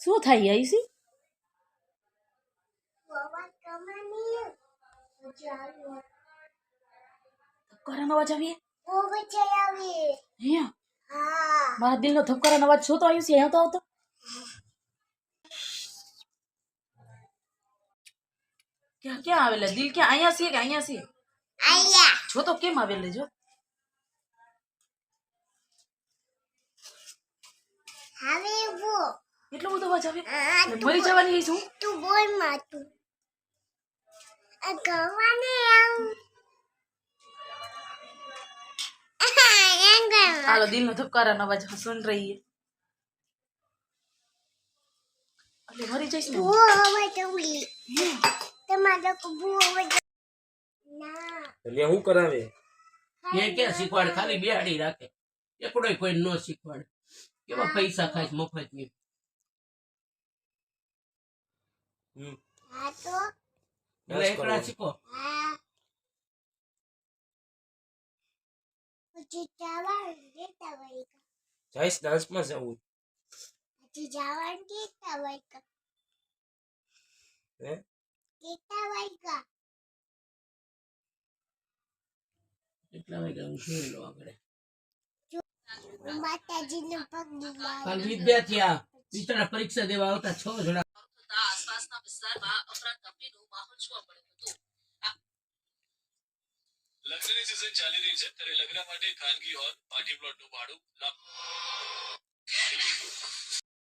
શું થાય આઈસી ધબકારાનો અવાજ આવીએ અહીંયા મારા દિલનો ધબકારાનો અવાજ શું તો આવ્યું છે અહીંયા તો આવતો ક્યાં ક્યાં આવેલા દિલ ક્યાં અહીંયા છે કે અહીંયા છે જો તો કેમ આવેલા જો એટલો બધો અવાજ આવે મરી જવાની છું તું બોલ માં તું આ ગવાને હાલો દિલનો ધબકારાનો અવાજ સુન રહી है એટલે મરી જઈશ ને બો હવે તવલી તમારો બો હવે ના એટલે હું કરાવે એ કે શીખવાડ ખાલી બેહાડી રાખે એકડોય કોઈ ન શીખવાડે કેવા પૈસા ખાઈશ મફત ની હા તો એટલે એકડા શીખો હા પછી જવાનું દેતા વળી જઈશ ડાન્સમાં જવું પછી જવાનું દેતા વળી હે દેતા વળી એટલા વાગે હું જોઈ લો આગળ માતાજીને પગ દીવા કાલ વિદ્યાર્થી વિતરણ પરીક્ષા દેવા આવતા 6 જણા આસપાસના વિસ્તારમાં અફરાતફરીનો માહોલ જોવા મળ્યો હતો લગ્નની સિઝન ચાલી રહી છે ત્યારે લગ્ન માટે ખાનગી હોલ પાર્ટી પ્લોટનું ભાડું